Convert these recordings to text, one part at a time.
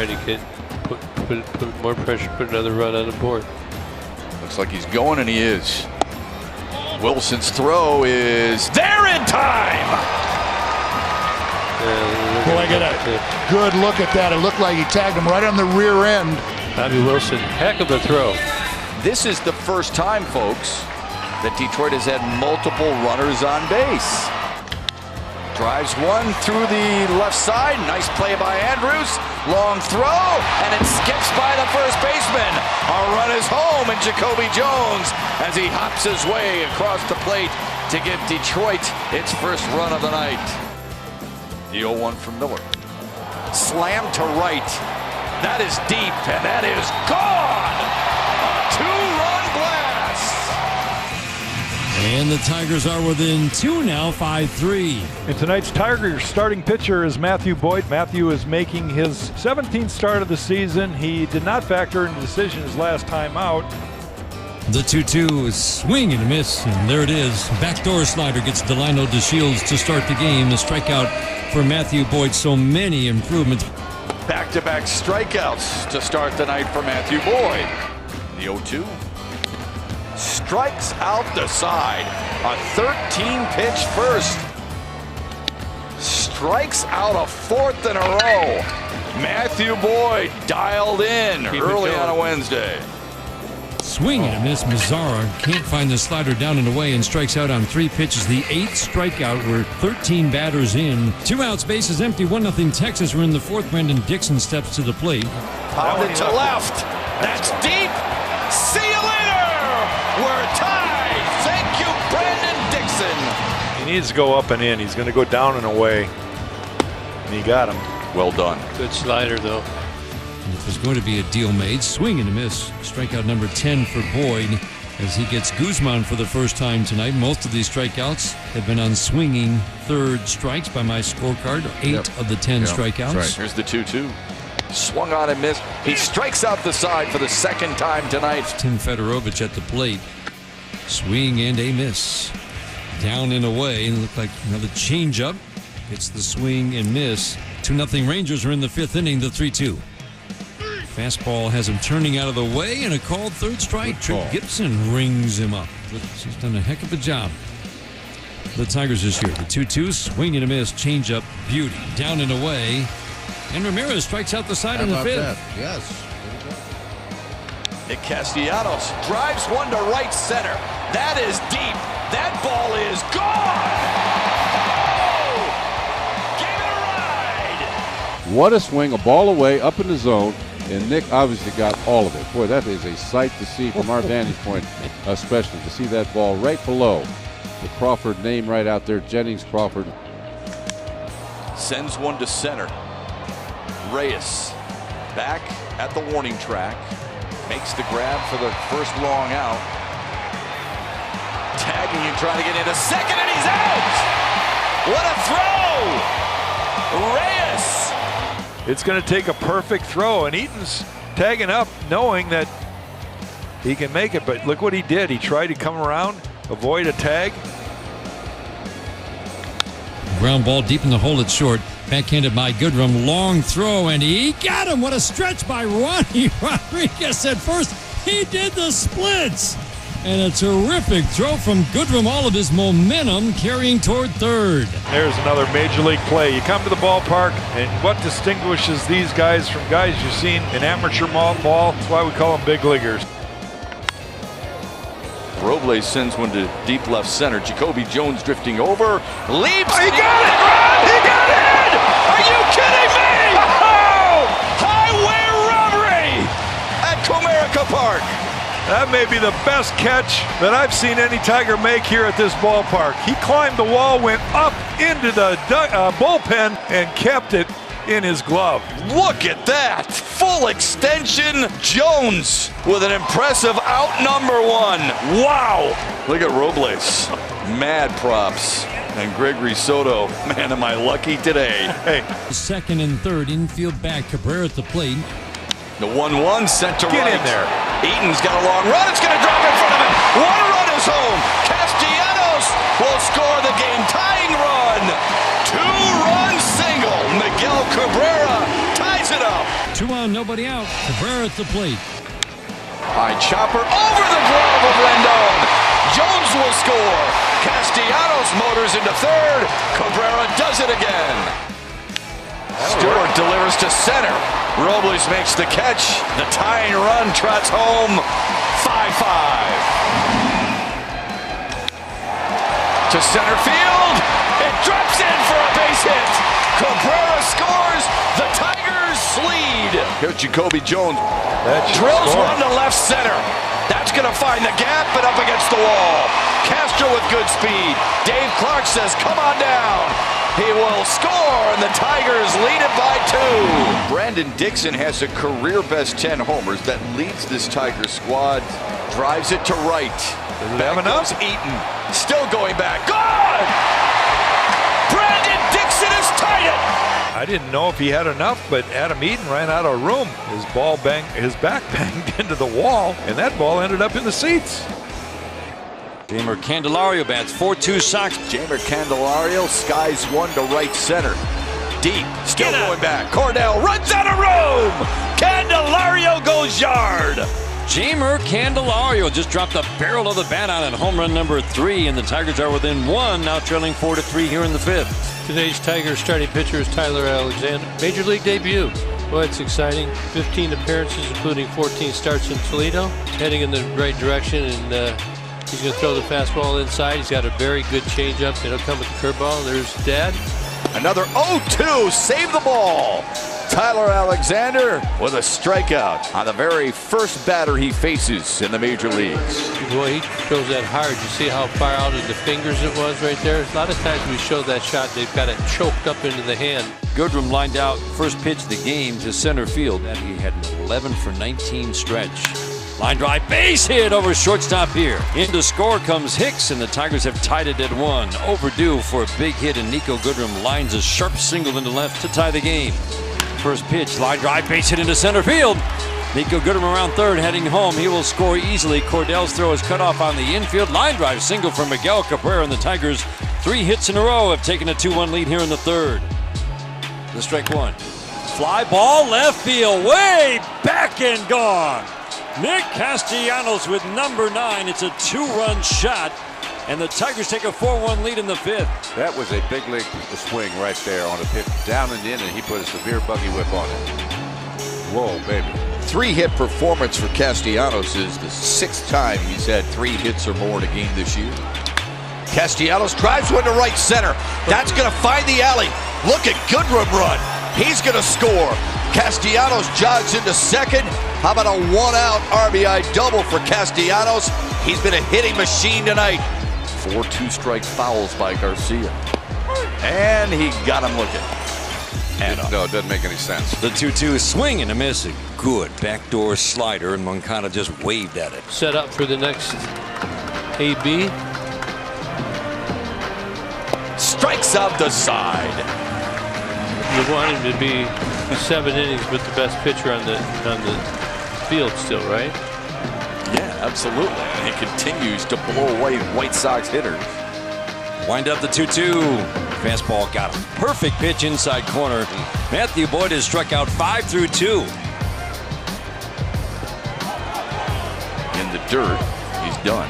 trying to get put more pressure, put another run on the board. Looks like he's going, and he is. Wilson's throw is there in time. Boy, get a good look at that. It looked like he tagged him right on the rear end. Bobby Wilson, heck of a throw. This is the first time, folks, that Detroit has had multiple runners on base. Drives one through the left side. Nice play by Andrews. Long throw, and it skips by the first baseman. Our run is home, and Jacoby Jones as he hops his way across the plate to give Detroit its first run of the night. The 0-1 from Miller. Slam to right. That is deep, and that is gone. A two-run blast. And the Tigers are within two now, 5-3. And tonight's Tigers starting pitcher is Matthew Boyd. Matthew is making his 17th start of the season. He did not factor into decisions last time out. The 2-2 is swing and a miss, and there it is. Backdoor slider gets Delino DeShields to start the game. A strikeout for Matthew Boyd. So many improvements. Back-to-back strikeouts to start the night for Matthew Boyd. The 0-2. Strikes out the side. A 13-pitch first. Strikes out a fourth in a row. Matthew Boyd dialed in early on a Wednesday. Swing and a miss. Mazzara can't find the slider down and away and strikes out on 3 pitches. The 8th strikeout. We're 13 batters in. 2 outs, bases empty. 1-0 Texas. We're in the 4th. Brendan Dixon steps to the plate. Pounded to left. That's deep. See you later. We're tied. Thank you, Brandon Dixon. He needs to go up and in. He's going to go down and away. And he got him. Well done. Good slider, though. And if there's going to be a deal made, swing and a miss. Strikeout number 10 for Boyd as he gets Guzman for the first time tonight. Most of these strikeouts have been on swinging third strikes by my scorecard. 8 of the 10 strikeouts. Right. Here's the 2-2. Swung on and missed. He strikes out the side for the second time tonight. Tim Fedorovich at the plate. Swing and a miss. Down and away. And it looked like another changeup. It's the swing and miss. 2-0 Rangers are in the 5th inning, the 3-2. Fastball has him turning out of the way, and a called third strike. Trick Gibson rings him up. He's done a heck of a job. The Tigers this year. The 2-2, swing and a miss, changeup, beauty. Down and away. And Ramirez strikes out the side in the 5th. That? Yes. Nick Castellanos drives one to right center. That is deep. That ball is gone. Oh! Give it a ride. What a swing, a ball away, up in the zone. And Nick obviously got all of it. Boy, that is a sight to see from our vantage point, especially to see that ball right below the Crawford name right out there, Jennings Crawford. Sends one to center. Reyes back at the warning track. Makes the grab for the first long out. Tagging and trying to get into second, and he's out! What a throw! Reyes! It's going to take a perfect throw, and Eaton's tagging up knowing that he can make it, but look what he did. He tried to come around, avoid a tag. Ground ball deep in the hole at short. Backhanded by Goodrum. Long throw, and he got him. What a stretch by Ronnie Rodriguez at first. He did the splits. And a terrific throw from Goodrum. All of his momentum carrying toward third. There's another major league play. You come to the ballpark, and what distinguishes these guys from guys you've seen in amateur ball? That's why we call them big leaguers. Robles sends one to deep left center. Jacoby Jones drifting over. Leaps. He got it! He got it! Are you kidding me? Oh! Highway robbery at Comerica Park. That may be the best catch that I've seen any Tiger make here at this ballpark. He climbed the wall, went up into the bullpen, and kept it in his glove. Look at that. Full extension. Jones with an impressive out number 1. Wow. Look at Robles. Mad props. And Gregory Soto. Man, am I lucky today. Hey. Second and third, infield back. Cabrera at the plate. The 1-1 sent to right. Get in there. Eaton's got a long run. It's going to drop in front of him. 1 run is home. Castellanos will score the game-tying run. 2-run single. Miguel Cabrera ties it up. 2 on, nobody out. Cabrera at the plate. High chopper over the glove of Rendon. Jones will score. Castellanos motors into third. Cabrera does it again. Stewart delivers to center. Robles makes the catch. The tying run trots home. 5-5. To center field. It drops in for a base hit. Cabrera scores. The Tigers lead. Here's Jacoby Jones. Drills one to left center. That's going to find the gap and up against the wall. Castro with good speed. Dave Clark says, come on down. He will score, and the Tigers lead it by 2. Brandon Dixon has a career-best 10 homers that leads this Tiger squad. Drives it to right. Back goes Eaton. Still going back. Gone! Brandon Dixon has tied it! I didn't know if he had enough, but Adam Eaton ran out of room. His back banged into the wall, and that ball ended up in the seats. Jamer Candelario bats 4-2 Sox. Jamer Candelario skies one to right center. Deep, still going back. Cordell runs out of room! Candelario goes yard! Jamer Candelario just dropped the barrel of the bat on at home run number 3, and the Tigers are within 1, now trailing 4-3 here in the 5th. Today's Tigers starting pitcher is Tyler Alexander. Major League debut. Boy, it's exciting. 15 appearances, including 14 starts in Toledo. Heading in the right direction, and he's going to throw the fastball inside. He's got a very good changeup. It'll come with the curveball. There's Dad. Another 0-2, save the ball. Tyler Alexander with a strikeout on the very first batter he faces in the major leagues. Boy, he throws that hard. You see how far out of the fingers it was right there? A lot of times we show that shot, they've got it choked up into the hand. Goodrum lined out first pitch of the game to center field, and he had an 11 for 19 stretch. Line drive, base hit over shortstop here. Into score comes Hicks, and the Tigers have tied it at 1. Overdue for a big hit, and Nico Goodrum lines a sharp single into left to tie the game. First pitch, line drive, base hit into center field. Nico Goodrum around third, heading home. He will score easily. Cordell's throw is cut off on the infield. Line drive single for Miguel Cabrera, and the Tigers 3 hits in a row have taken a 2-1 lead here in the 3rd. The strike 1. Fly ball, left field, way back and gone. Nick Castellanos with number 9. It's a 2-run shot, and the Tigers take a 4-1 lead in the 5th. That was a big league swing right there on a pitch down and in, and he put a severe buggy whip on it. Whoa, baby. 3-hit performance for Castellanos is the 6th time he's had 3 hits or more in a game this year. Castellanos drives one to right center. That's going to find the alley. Look at Goodrum run. He's going to score. Castellanos jogs into second. How about a 1-out RBI double for Castellanos? He's been a hitting machine tonight. 4 2-strike fouls by Garcia. And he got him looking. And no, it doesn't make any sense. The 2-2 swing and a miss. A good backdoor slider, and Moncada just waved at it. Set up for the next AB. Strikes out the side. You want him to be 7 innings with the best pitcher on the field still, right? Yeah, absolutely. And he continues to blow away White Sox hitters. Wind up the 2-2. Fastball got him. Perfect pitch inside corner. Matthew Boyd has struck out 5 through 2. In the dirt, he's done.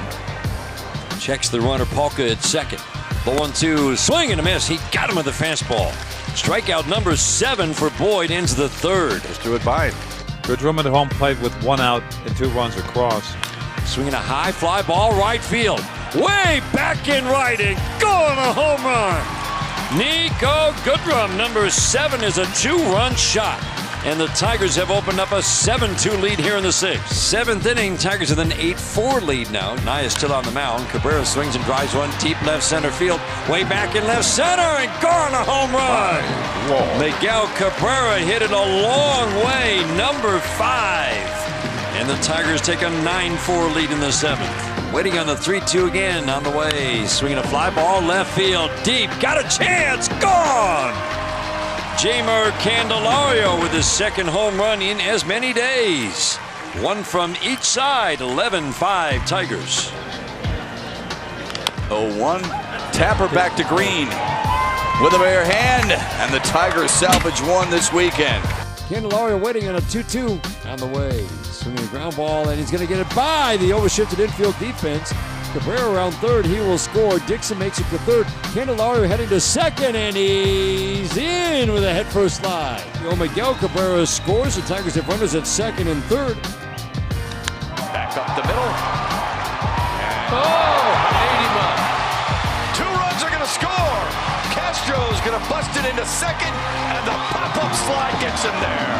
Checks the runner, Polka at second. The 1-2, swing and a miss. He got him with the fastball. Strikeout number 7 for Boyd ends the 3rd. Just do it by him. Goodrum at home plate with 1 out and 2 runs across. Swinging a high fly ball right field. Way back in right and going a home run. Nico Goodrum, number 7, is a 2-run shot. And the Tigers have opened up a 7-2 lead here in the 6th. 7th inning, Tigers with an 8-4 lead now. Nye is still on the mound. Cabrera swings and drives one deep left center field. Way back in left center and gone a home run. Whoa. Miguel Cabrera hit it a long way, number 5. And the Tigers take a 9-4 lead in the 7th. Waiting on the 3-2 again on the way. Swinging a fly ball left field deep. Got a chance. Gone. Jamer Candelario with his 2nd home run in as many days. 1 from each side. 11-5 Tigers. 0-1. Tapper back to Green with a bare hand. And the Tigers salvage 1 this weekend. Candelario waiting on a 2-2 on the way. Swinging a ground ball, and he's going to get it by the overshifted infield defense. Cabrera around third. He will score. Dixon makes it to third. Candelario heading to second, and he's in with a head-first slide. Miguel Cabrera scores. The Tigers have runners at second and third. Back up the middle. Oh, ate him up. 2 runs are going to score. Castro's going to bust it into second, and the pop-up slide gets him there.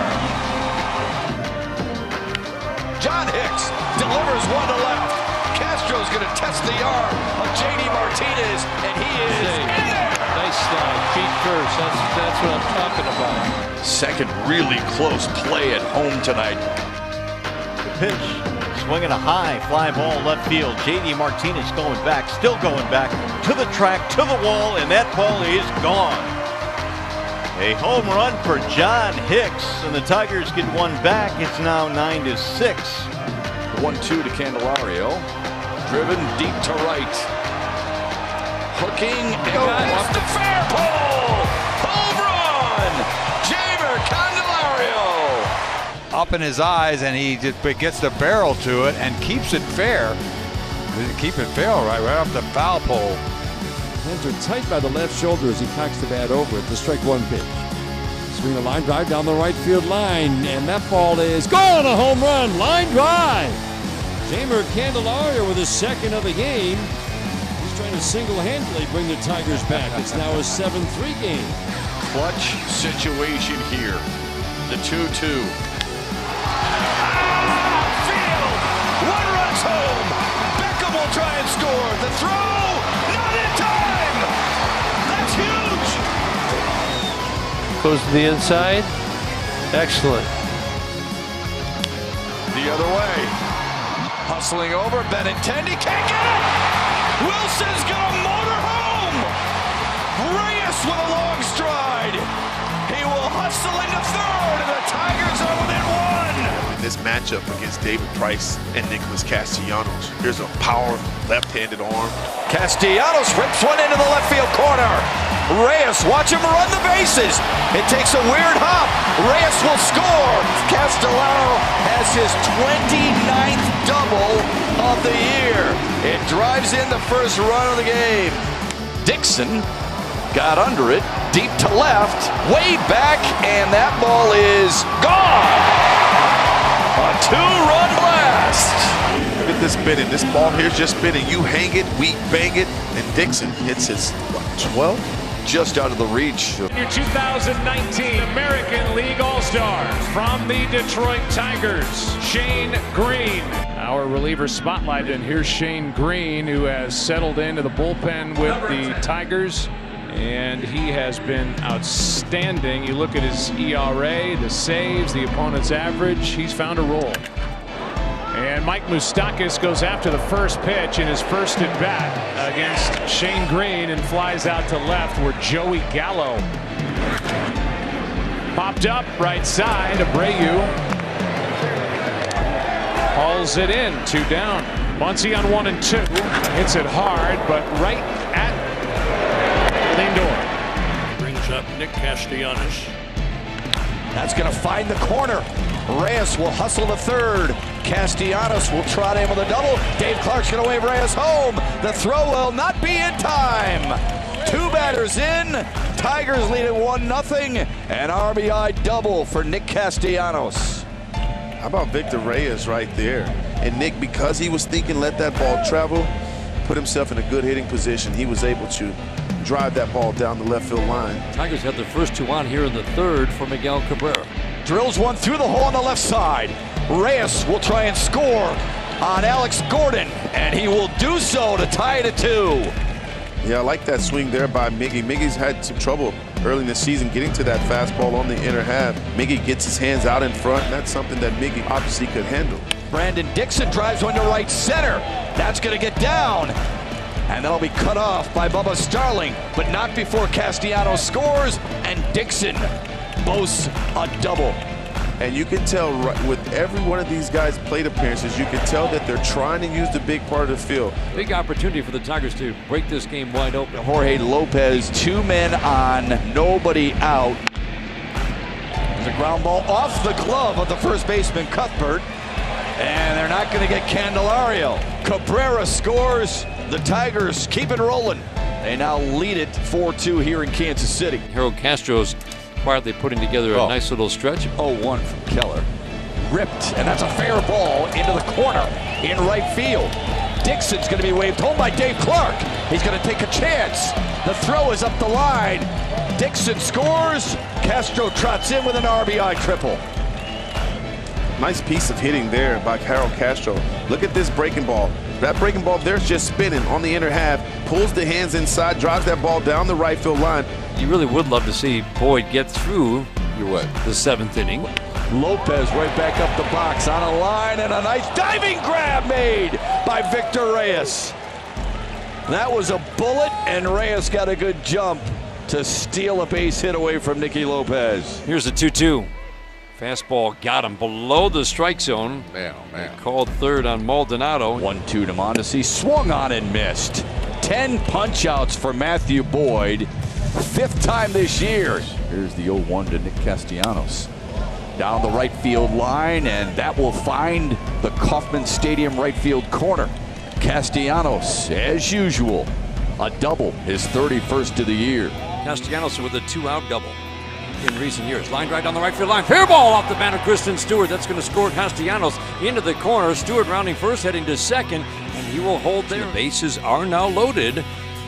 John Hicks delivers one to left. Castro's going to test the arm of J.D. Martinez, and he is in there. Nice slide, feet first. That's what I'm talking about. Second really close play at home tonight. The pitch, swinging a high fly ball left field. J.D. Martinez going back, still going back to the track, to the wall, and that ball is gone. A home run for John Hicks, and the Tigers get one back. It's now 9-6. 1-2 to Candelario. Driven deep to right. Hooking and off the fair pole. Home run! Jamer Candelario. Up in his eyes, and he just gets the barrel to it and keeps it fair. Keep it fair right off the foul pole. Hands are tight by the left shoulder as he cocks the bat over it. The strike one pitch. Swing a line drive down the right field line, and that ball is gone. A home run, line drive. Jamer Candelario with his second of the game. He's trying to single-handedly bring the Tigers back. It's now a 7-3 game. Clutch situation here. The 2-2. Field! 1 run's home. Beckham will try and score. The throw, not in time. That's huge. Goes to the inside. Excellent. The other way. Hustling over, Benintendi can't get it! Wilson's gonna motor home! Reyes with a long stride! He will hustle into third, and the Tigers are within 1! This matchup against David Price and Nicholas Castellanos. Here's a power left-handed arm. Castellanos rips one into the left field corner. Reyes, watch him run the bases. It takes a weird hop. Reyes will score. Castellano has his 29th double of the year. It drives in the first run of the game. Dixon got under it, deep to left, way back, and that ball is gone. A 2-run blast. Look at this spinning. This ball here's just spinning. You hang it, we bang it, and Dixon hits his, 12? Just out of the reach. Your 2019 American League All-Stars from the Detroit Tigers, Shane Green. Our reliever spotlight, and here's Shane Green, who has settled into the bullpen with the Tigers, and he has been outstanding. You look at his ERA, the saves, the opponent's average. He's found a role. And Mike Moustakas goes after the first pitch in his first at bat against Shane Green and flies out to left where Joey Gallo popped up right side. Abreu hauls it in, 2 down. Muncy on 1 and 2, hits it hard, but right at Lindor. Brings up Nick Castellanos. That's going to find the corner. Reyes will hustle to third. Castellanos will trot in with a double. Dave Clark's going to wave Reyes home. The throw will not be in time. 2 batters in. Tigers lead at 1-0. An RBI double for Nick Castellanos. How about Victor Reyes right there? And Nick, because he was thinking let that ball travel, put himself in a good hitting position. He was able to drive that ball down the left field line. Tigers had their first 2 on here in the third for Miguel Cabrera. Drills one through the hole on the left side. Reyes will try and score on Alex Gordon, and he will do so to tie it at 2. Yeah, I like that swing there by Miggy. Miggy's had some trouble early in the season getting to that fastball on the inner half. Miggy gets his hands out in front, and that's something that Miggy obviously could handle. Brandon Dixon drives one to right center. That's going to get down. And that'll be cut off by Bubba Starling, but not before Castellanos scores, and Dixon boasts a double. And you can tell with every one of these guys' plate appearances, you can tell that they're trying to use the big part of the field. Big opportunity for the Tigers to break this game wide open. Jorge Lopez, 2 men on, nobody out. The ground ball off the glove of the first baseman Cuthbert, and they're not going to get Candelario. Cabrera scores. The Tigers keep it rolling. They now lead it 4-2 here in Kansas City. Harold Castro's quietly putting together a nice little stretch. 0-1 from Keller. Ripped, and that's a fair ball into the corner in right field. Dixon's going to be waved home by Dave Clark. He's going to take a chance. The throw is up the line. Dixon scores. Castro trots in with an RBI triple. Nice piece of hitting there by Harold Castro. Look at this breaking ball. That breaking ball there's just spinning on the inner half, pulls the hands inside, drives that ball down the right field line. You really would love to see Boyd get through the 7th inning. Lopez right back up the box on a line, and a nice diving grab made by Victor Reyes. That was a bullet, and Reyes got a good jump to steal a base hit away from Nicky Lopez. Here's the 2-2. Fastball got him below the strike zone. Man, oh man. Called third on Maldonado. 1-2 to Mondesi, swung on and missed. 10 punch outs for Matthew Boyd. 5th time this year. Here's the 0-1 to Nick Castellanos. Down the right field line, and that will find the Kauffman Stadium right field corner. Castellanos, as usual, a double, his 31st of the year. Castellanos with a 2-out double in recent years. Line drive down the right field line. Fair ball off the bat of Kristen Stewart. That's going to score Castellanos into the corner. Stewart rounding first, heading to second, and he will hold there. The bases are now loaded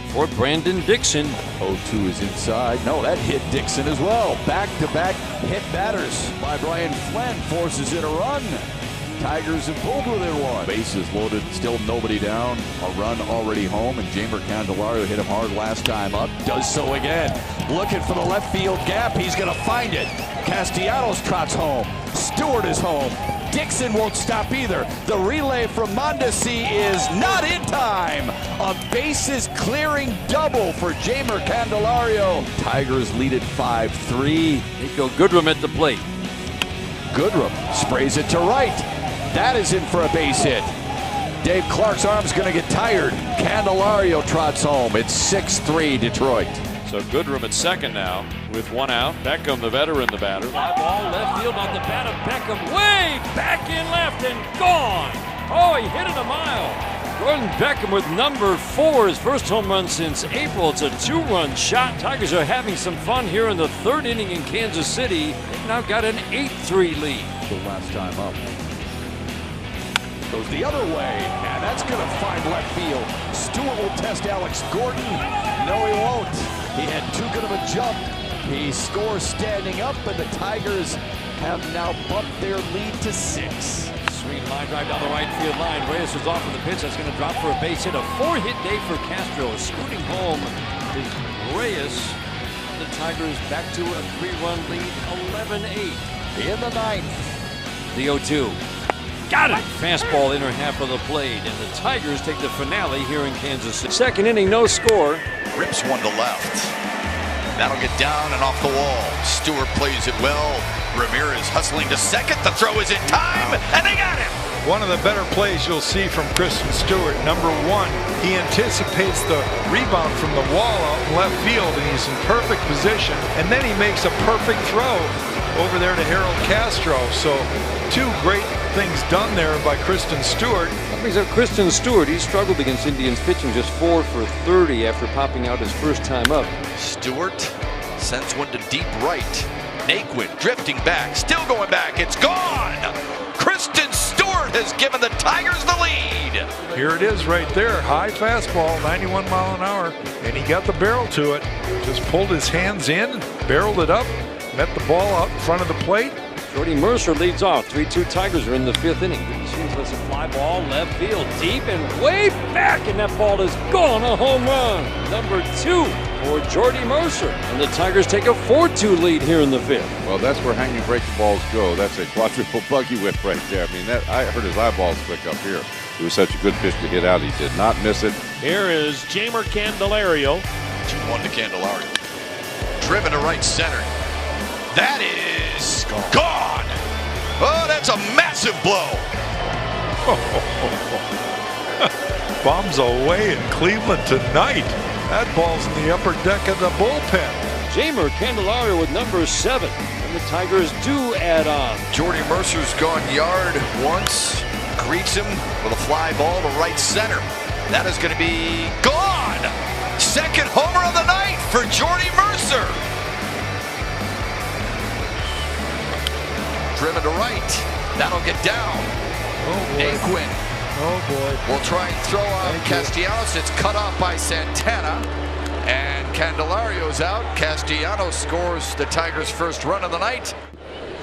for Brandon Dixon. 0-2 is inside. No, that hit Dixon as well. Back-to-back hit batters by Brian Flynn. Forces in a run. Tigers have pulled within one. Bases loaded, still nobody down. A run already home, and Jamer Candelario hit him hard last time up. Does so again. Looking for the left field gap. He's going to find it. Castellanos trots home. Stewart is home. Dixon won't stop either. The relay from Mondesi is not in time. A bases clearing double for Jamer Candelario. Tigers lead it 5-3. Nico Goodrum at the plate. Goodrum sprays it to right. That is in for a base hit. Dave Clark's arm's going to get tired. Candelario trots home. It's 6-3 Detroit. So Goodrum at second now with 1 out. Beckham, the veteran, the batter. Fly ball left field on the bat of Beckham. Way back in left and gone. Oh, he hit it a mile. Gordon Beckham with number 4, his first home run since April. It's a 2-run shot. Tigers are having some fun here in the 3rd inning in Kansas City. They've now got an 8-3 lead. The last time up. Goes the other way, and that's going to find left field. Stewart will test Alex Gordon. No, he won't. He had too good of a jump. He scores standing up, and the Tigers have now bumped their lead to 6. Sweet line drive down the right field line. Reyes is off with the pitch. That's going to drop for a base hit. A 4-hit day for Castro. Scooting home is Reyes. The Tigers back to a 3-run lead, 11-8. In the 9th. The 0-2. Got it! Fastball inner half of the plate, and the Tigers take the finale here in Kansas City. 2nd inning, no score. Rips one to left. That'll get down and off the wall. Stewart plays it well. Ramirez hustling to second. The throw is in time, and they got him. One of the better plays you'll see from Kristen Stewart. Number 1, he anticipates the rebound from the wall out in left field, and he's in perfect position. And then he makes a perfect throw over there to Harold Castro. So 2 great things done there by Kristen Stewart. That brings up Kristen Stewart. He struggled against Indians pitching, just 4 for 30 after popping out his first time up. Stewart sends one to deep right. Naquin drifting back, still going back. It's gone. Kristen Stewart has given the Tigers the lead. Here it is right there. High fastball, 91 mile an hour, and he got the barrel to it. Just pulled his hands in, barreled it up, met the ball out in front of the plate. Jordy Mercer leads off. 3-2 Tigers are in the 5th inning. Lets a fly ball left field deep and way back, and that ball is gone. A home run. Number 2 for Jordy Mercer. And the Tigers take a 4-2 lead here in the 5th. Well, that's where hanging breaking balls go. That's a quadruple buggy whip right there. I mean, I heard his eyeballs flick up here. It was such a good pitch to hit out. He did not miss it. Here is Jamer Candelario. 2-1 to Candelario. Driven to right center. That is gone. Oh, that's a massive blow. Bombs away in Cleveland tonight. That ball's in the upper deck of the bullpen. Jamer Candelario with number 7. And the Tigers do add on. Jordy Mercer's gone yard once. Greets him with a fly ball to right center. That is going to be gone. Second homer of the night for Jordy Mercer. Driven to right. That'll get down. Naquin. Oh boy. Will try and throw on Castellanos. It's cut off by Santana. And Candelario's out. Castellanos scores the Tigers' first run of the night.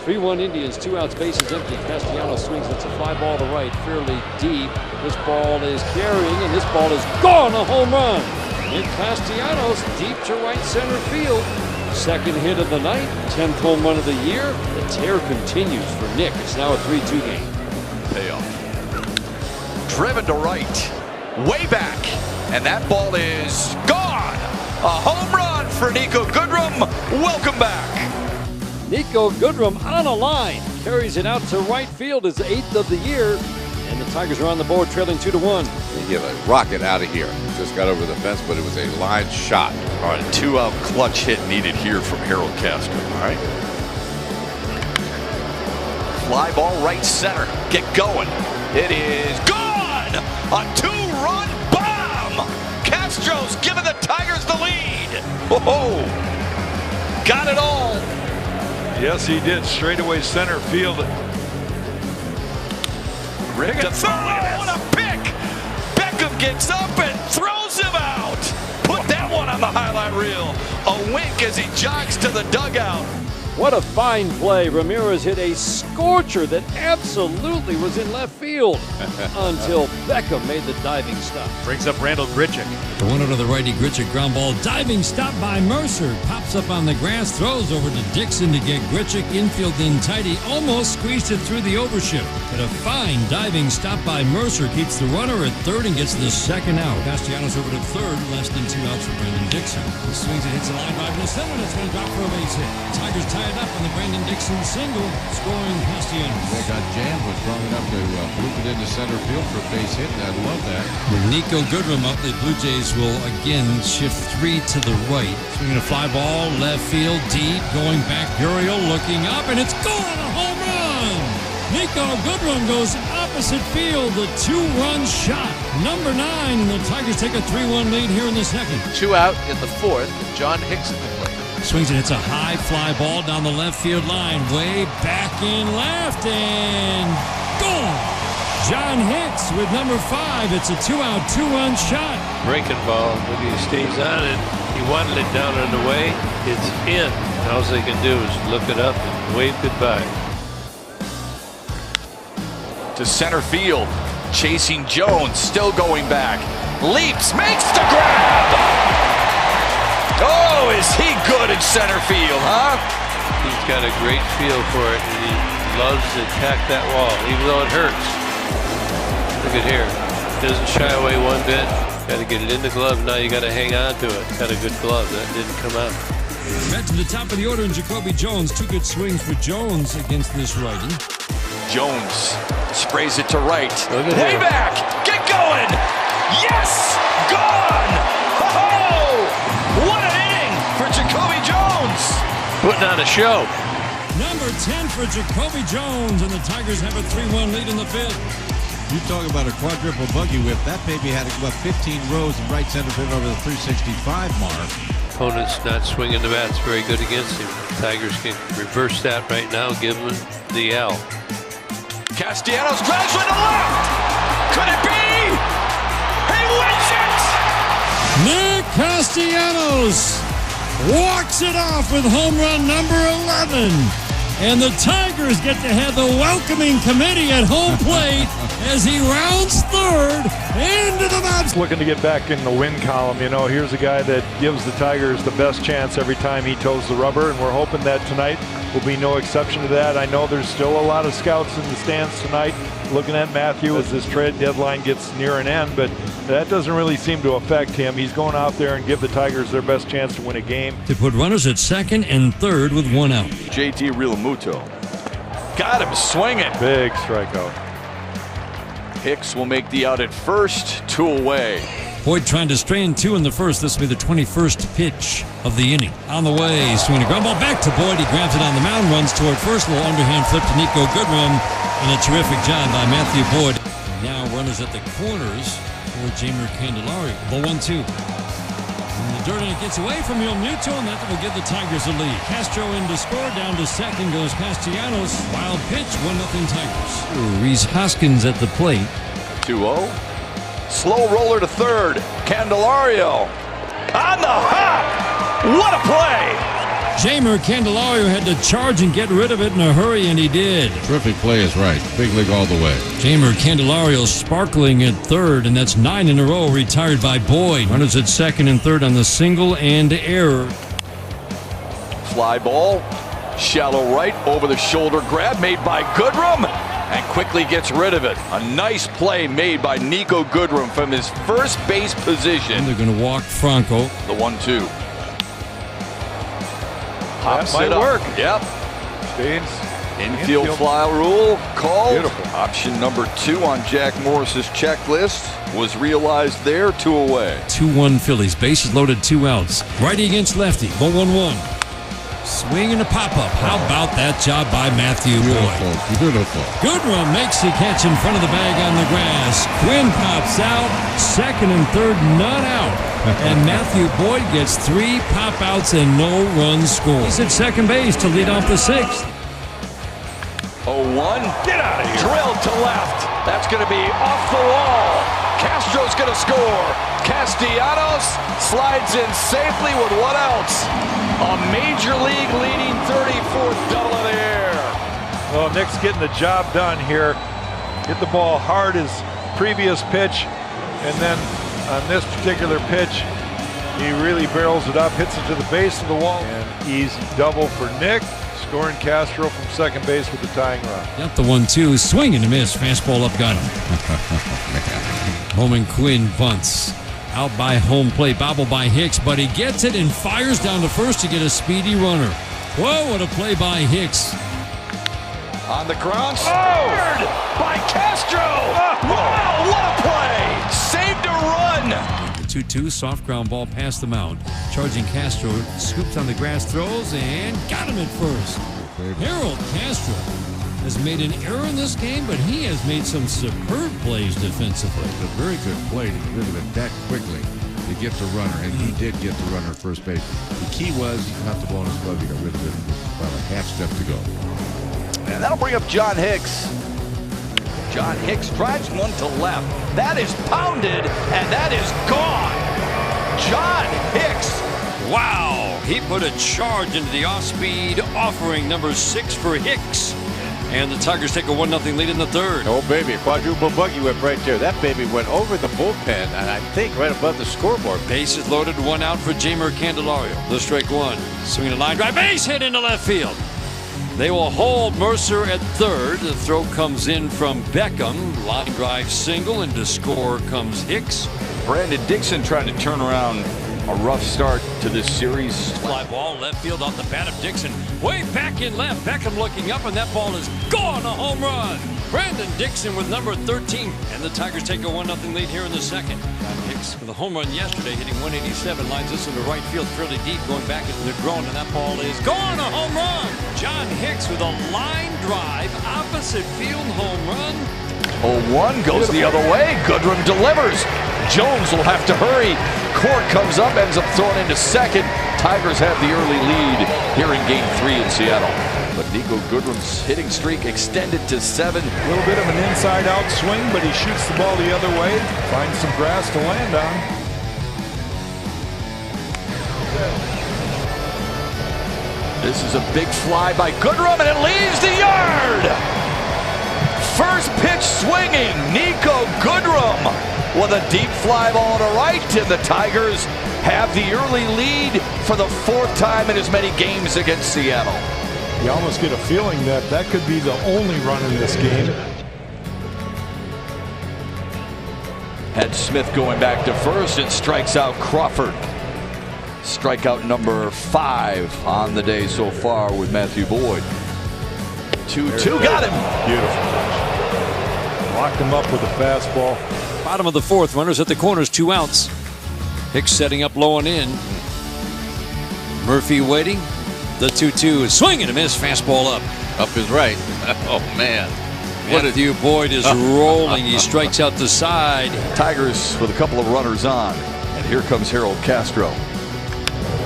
3-1 Indians, 2 outs, bases empty. Castellanos swings. It's a fly ball to right, fairly deep. This ball is carrying, and this ball is gone. A home run. Nick Castellanos deep to right center field. Second hit of the night, 10th home run of the year. The tear continues for Nick. It's now a 3-2 game. Payoff. Driven to right. Way back. And that ball is gone. A home run for Nico Goodrum. Welcome back. Nico Goodrum on a line. Carries it out to right field. His 8th of the year. And the Tigers are on the board, trailing 2-1. He hit a rocket out of here. Just got over the fence, but it was a line shot. All right, 2-out clutch hit needed here from Harold Castro. All right. Fly ball right center. Get going. It is gone. A 2-run bomb. Castro's giving the Tigers the lead. Oh, got it all. Yes, he did. Straightaway center field. Rick to third. What a pick! Beckham gets up and throws him out. Put that one on the highlight reel. A wink as he jogs to the dugout. What a fine play. Ramirez hit a scorcher that absolutely was in left field until Beckham made the diving stop. Brings up Randall Grichuk. The one out of the righty Grichuk ground ball. Diving stop by Mercer. Pops up on the grass. Throws over to Dixon to get Grichuk infield in tighty. Almost squeezed it through the overshift. But a fine diving stop by Mercer keeps the runner at third and gets the second out. Castellanos over to third. Less than 2 outs for Brandon Dixon. He swings and hits a line drive in the center. And it's going to drop for a base hit. Tigers tie it up on the Brandon Dixon single, scoring Castellanos. They got jammed, was strong enough to loop it into center field for a base hit, and I love that. With Nico Goodrum up, the Blue Jays will again shift 3 to the right. Swinging a fly ball, left field, deep, going back, Gurriel looking up, and it's gone, a home run! Nico Goodrum goes opposite field, the 2-run shot. Number 9, and the Tigers take a 3-1 lead here in the second. 2 out in the 4th, John Hicks at the plate. Swings and hits a high fly ball down the left field line, way back in left, and gone! John Hicks with number 5. It's a 2-out, 2-run shot. Breaking ball. Look, he stays on it. He wanted it down and away. It's in. All they can do is look it up and wave goodbye. To center field. Chasing Jones. Still going back. Leaps. Makes the grab. Oh, is he good in center field, huh? He's got a great feel for it, and he loves to attack that wall, even though it hurts. Look at here. Doesn't shy away one bit. Got to get it in the glove. Now you got to hang on to it. Got a good glove. That didn't come out. Back to the top of the order in Jacoby Jones. 2 good swings for Jones against this righty. Jones sprays it to right. Way back. Get going. Yes. Gone. What an inning for Jacoby Jones. Putting on a show. Number 10 for Jacoby Jones, and the Tigers have a 3-1 lead in the 5th. You talk about a quadruple buggy whip. That baby had to go up 15 rows in right center field over the 365 mark. Opponent's not swinging the bats very good against him. Tigers can reverse that right now, give him the L. Castellanos drives with the left. Could it be? He wins it. Nick Castellanos walks it off with home run number 11. And the Tigers get to have the welcoming committee at home plate as he rounds third into the box. Looking to get back in the win column. You know, here's a guy that gives the Tigers the best chance every time he toes the rubber, and we're hoping that tonight will be no exception to that. I know there's still a lot of scouts in the stands tonight looking at Matthew as this trade deadline gets near an end, but that doesn't really seem to affect him. He's going out there and give the Tigers their best chance to win a game. To put runners at second and third with 1 out. JT Realmuto. Got him swinging. Big strikeout. Hicks will make the out at first, 2 away. Boyd trying to strain 2 in the first. This will be the 21st pitch of the inning. On the way, swinging a ground ball back to Boyd. He grabs it on the mound, runs toward first. A little underhand flip to Nico Goodrum, and a terrific job by Matthew Boyd. Now runners at the corners for Jamer Candelario. The 1-2. In the dirt, and it gets away from Realmuto, and that will give the Tigers a lead. Castro in to score. Down to second goes Castellanos. Wild pitch, 1-0 Tigers. Reese Hoskins at the plate. 2-0. Slow roller to third. Candelario on the hop. What a play! Jamer Candelario had to charge and get rid of it in a hurry, and he did. Terrific play is right. Big league all the way. Jamer Candelario sparkling at third, and that's 9 in a row, retired by Boyd. Runners at second and third on the single and error. Fly ball, shallow right, over the shoulder grab made by Goodrum, and quickly gets rid of it. A nice play made by Nico Goodrum from his first base position. And they're going to walk Franco. The 1-2. Pops that might work. Yep. Stays Infield fly rule called. Beautiful. Option number 2 on Jack Morris's checklist was realized there. 2 away. 2-1 Phillies. Bases loaded, 2 outs. Righty against lefty. 1-1-1. Swing and a pop-up. How about that job by Matthew Boyd? Beautiful. Goodrum makes the catch in front of the bag on the grass. Quinn pops out. Second and third, none out. And Matthew Boyd gets 3 pop-outs and no runs scored. He's at second base to lead off the 6th. 0-1. Get out of here. Drilled to left. That's going to be off the wall. Castro's going to score. Castellanos slides in safely with what else? A major league leading 34th double in the air. Well, Nick's getting the job done here. Hit the ball hard as previous pitch, and then on this particular pitch, he really barrels it up, hits it to the base of the wall, and easy double for Nick. Scoring Castro from second base with the tying run. Got the 1-2, swing and a miss. Fastball up, got him. Bowman Quinn bunts. Out by home plate, bobble by Hicks, but he gets it and fires down to first to get a speedy runner. Whoa, what a play by Hicks. On the ground, scored by Castro. Wow, what a play. Saved a run. 2-2, soft ground ball past the mound. Charging Castro, scoops on the grass, throws, and got him at first. Harold Castro has made an error in this game, but he has made some superb plays defensively. It's a very good play to get rid of it that quickly to get the runner, and he did get the runner at first base. The key was he caught the ball in his glove, he got rid of it with about a half step to go. And that'll bring up John Hicks. John Hicks drives one to left. That is pounded, and that is gone. John Hicks. Wow, he put a charge into the off-speed offering, number 6 for Hicks. And the Tigers take a 1-0 lead in the third. Oh, baby, quadruple buggy whip right there. That baby went over the bullpen, and I think right above the scoreboard. Bases loaded, 1 out for Jamer Candelario. The strike 1. Swinging a line drive, base hit into left field. They will hold Mercer at third. The throw comes in from Beckham. Line drive single, and to score comes Hicks. Brandon Dixon trying to turn around a rough start to this series. Fly ball, left field off the bat of Dixon. Way back in left. Beckham looking up, and that ball is gone. A home run. Brandon Dixon with number 13. And the Tigers take a 1-0 lead here in the second. Hicks with a home run yesterday, hitting 187. Lines this into right field fairly deep, going back into the ground, and that ball is gone. A home run. John Hicks with a line drive, opposite field home run. 0-1 goes the other way. Goodrum delivers. Jones will have to hurry. Court comes up, ends up throwing into second. Tigers have the early lead here in Game 3 in Seattle. But Nico Goodrum's hitting streak extended to 7. A little bit of an inside-out swing, but he shoots the ball the other way. Finds some grass to land on. This is a big fly by Goodrum, and it leaves the yard. First pitch swinging, Nico Goodrum with a deep fly ball to right, and the Tigers have the early lead for the 4th time in as many games against Seattle. You almost get a feeling that that could be the only run in this game. Had Smith going back to first and strikes out Crawford. Strikeout number 5 on the day so far with Matthew Boyd. 2-2, got him. Beautiful. Locked him up with a fastball. Bottom of the fourth. Runners at the corners, 2 outs. Hicks setting up low and in. Murphy waiting. The 2-2 is swing and a miss. Fastball up. Up is right. Oh, man. Matthew Boyd is rolling. He strikes out the side. Tigers with a couple of runners on. And here comes Harold Castro.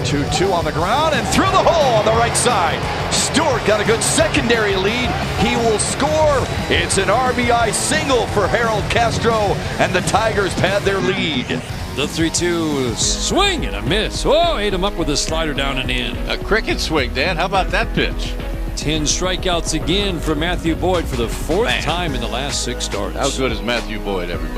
2-2 on the ground and through the hole on the right side. Stewart got a good secondary lead. He will score. It's an RBI single for Harold Castro, and the Tigers pad their lead. The 3-2 swing and a miss. Oh, ate him up with a slider down and in. A cricket swing, Dan. How about that pitch? 10 strikeouts again for Matthew Boyd for the 4th time in the last 6 starts. How good is Matthew Boyd, everybody?